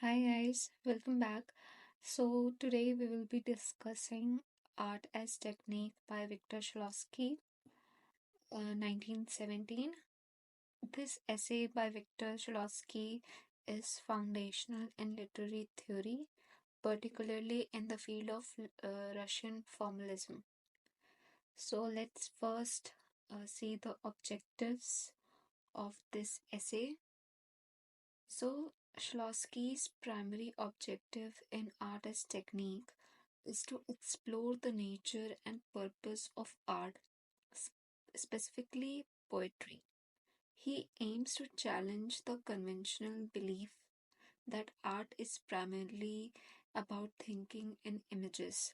Hi guys, welcome back. So today we will be discussing Art as Technique by Victor Shklovsky, 1917. This essay by Victor Shklovsky is foundational in literary theory, particularly in the field of Russian Formalism. So let's first see the objectives of this essay. So, Shklovsky's primary objective in art as technique is to explore the nature and purpose of art, s- specifically poetry. He aims to challenge the conventional belief that art is primarily about thinking in images.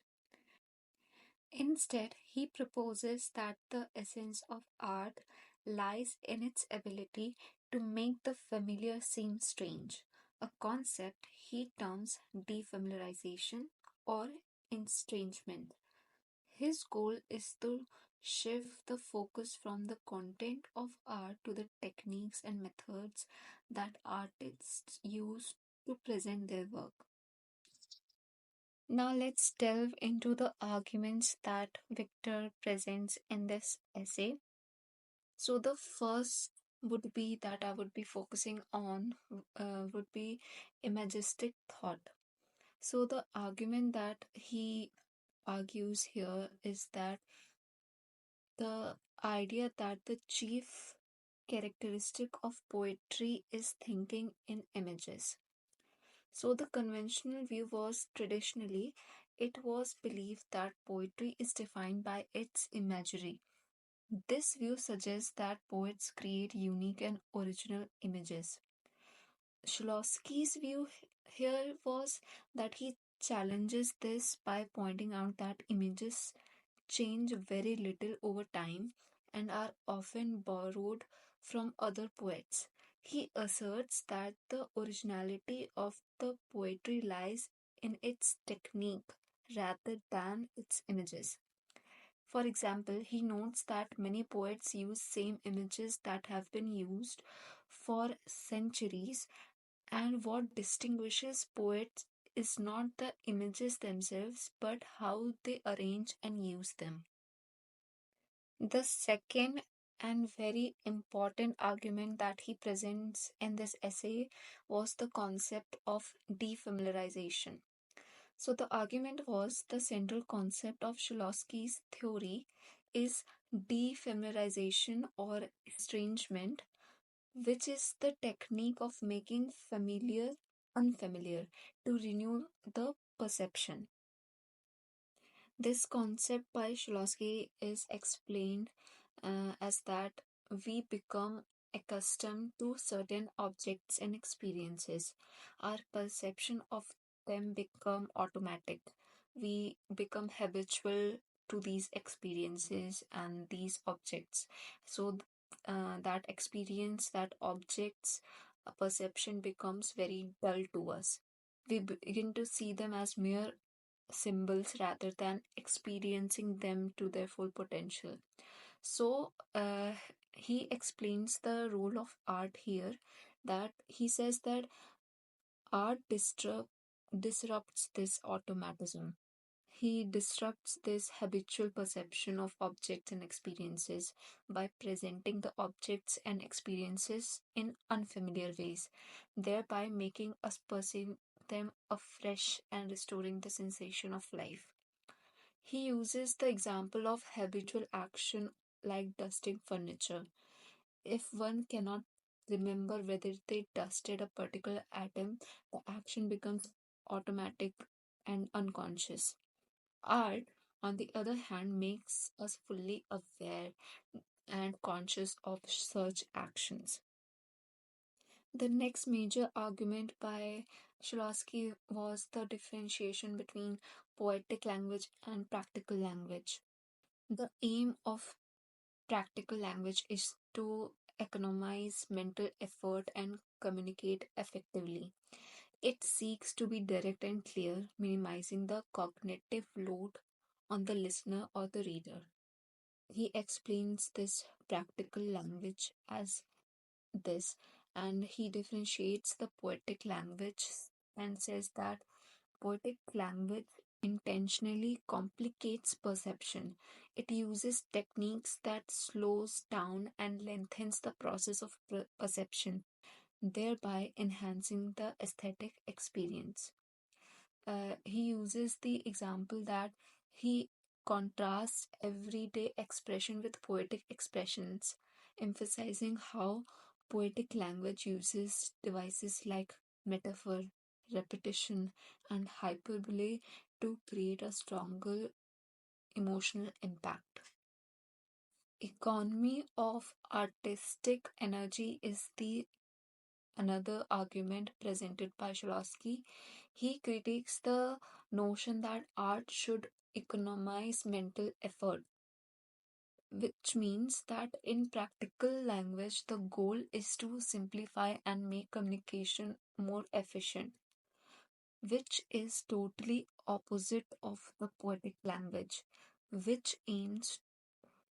Instead, he proposes that the essence of art lies in its ability to make the familiar seem strange, a concept he terms defamiliarization or estrangement. His goal is to shift the focus from the content of art to the techniques and methods that artists use to present their work. Now let's delve into the arguments that Victor presents in this essay. So the first would be that I would be focusing on would be imagistic thought. So the argument that he argues here is that the idea that the chief characteristic of poetry is thinking in images. So the conventional view was traditionally it was believed that poetry is defined by its imagery. This view suggests that poets create unique and original images. Shklovsky's view here was that he challenges this by pointing out that images change very little over time and are often borrowed from other poets. He asserts that the originality of the poetry lies in its technique rather than its images. For example, he notes that many poets use same images that have been used for centuries, and what distinguishes poets is not the images themselves but how they arrange and use them. The second and very important argument that he presents in this essay was the concept of defamiliarization. So, the argument was the central concept of Shklovsky's theory is defamiliarization or estrangement, which is the technique of making familiar unfamiliar to renew the perception. This concept by Shklovsky is explained as that we become accustomed to certain objects and experiences. Our perception of them become automatic. We become habitual to these experiences and these objects. So that experience, that objects, perception becomes very dull to us. We begin to see them as mere symbols rather than experiencing them to their full potential. So, he explains the role of art here, that he says that art disrupts this automatism. He disrupts this habitual perception of objects and experiences by presenting the objects and experiences in unfamiliar ways, thereby making us perceive them afresh and restoring the sensation of life. He uses the example of habitual action like dusting furniture. If one cannot remember whether they dusted a particular atom, the action becomes automatic and unconscious. Art, on the other hand, makes us fully aware and conscious of such actions. The next major argument by Shklovsky was the differentiation between poetic language and practical language. The aim of practical language is to economize mental effort and communicate effectively. It seeks to be direct and clear, minimizing the cognitive load on the listener or the reader. He explains this practical language as this, and he differentiates the poetic language and says that poetic language intentionally complicates perception. It uses techniques that slows down and lengthens the process of perception, thereby enhancing the aesthetic experience. He uses the example that he contrasts everyday expression with poetic expressions, emphasizing how poetic language uses devices like metaphor, repetition, and hyperbole to create a stronger emotional impact. Economy of artistic energy is the another argument presented by Shklovsky. He critiques the notion that art should economize mental effort, which means that in practical language, the goal is to simplify and make communication more efficient, which is totally opposite of the poetic language, which aims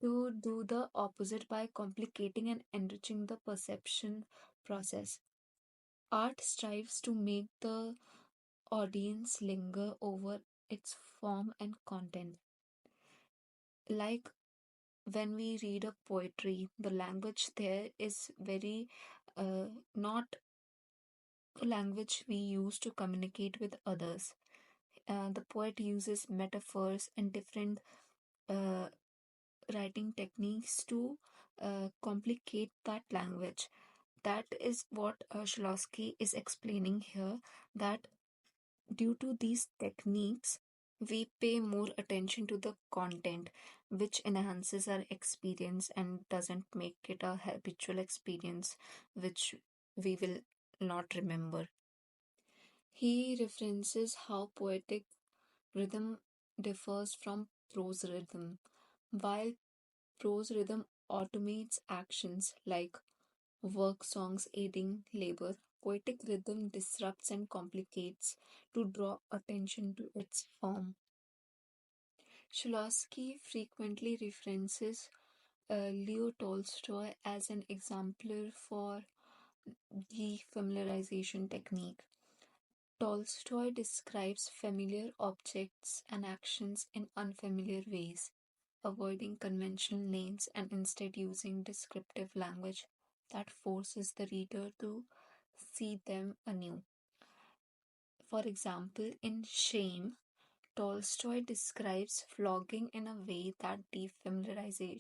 to do the opposite by complicating and enriching the perception process. Art strives to make the audience linger over its form and content. Like when we read a poetry, the language there is very not a language we use to communicate with others. The poet uses metaphors and different uh, writing techniques to complicate that language. That is what Shklovsky is explaining here, that due to these techniques, we pay more attention to the content, which enhances our experience and doesn't make it a habitual experience, which we will not remember. He references how poetic rhythm differs from prose rhythm. While prose rhythm automates actions like work songs aiding labor, poetic rhythm disrupts and complicates to draw attention to its form. Shklovsky frequently references Leo Tolstoy as an exemplar for the familiarization technique. Tolstoy describes familiar objects and actions in unfamiliar ways, avoiding conventional names and instead using descriptive language that forces the reader to see them anew. For example, in Shame, Tolstoy describes flogging in a way that defamiliarizes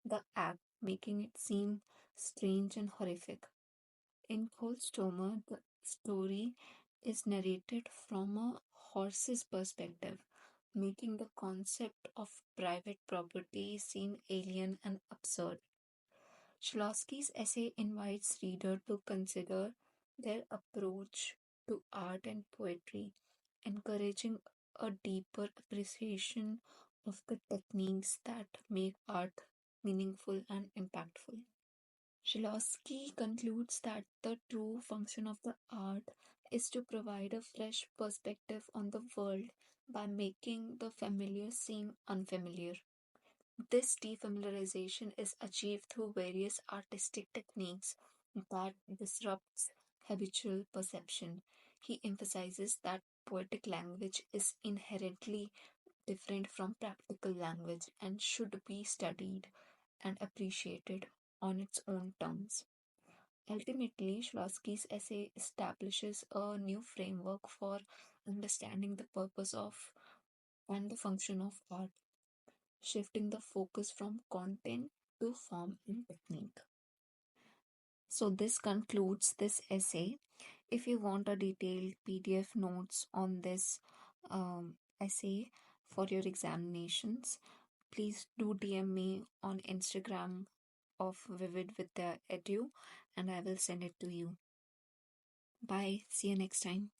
the act, making it seem strange and horrific. In Colstomer, the story is narrated from a horse's perspective, making the concept of private property seem alien and absurd. Shklovsky's essay invites reader to consider their approach to art and poetry, encouraging a deeper appreciation of the techniques that make art meaningful and impactful. Shklovsky concludes that the true function of the art is to provide a fresh perspective on the world by making the familiar seem unfamiliar. This defamiliarization is achieved through various artistic techniques that disrupts habitual perception. He emphasizes that poetic language is inherently different from practical language and should be studied and appreciated on its own terms. Ultimately, Shklovsky's essay establishes a new framework for understanding the purpose of and the function of art, shifting the focus from content to form and technique. So, this concludes this essay. If you want a detailed PDF notes on this essay for your examinations, please do DM me on Instagram of Vivid with the Edu and I will send it to you. Bye. See you next time.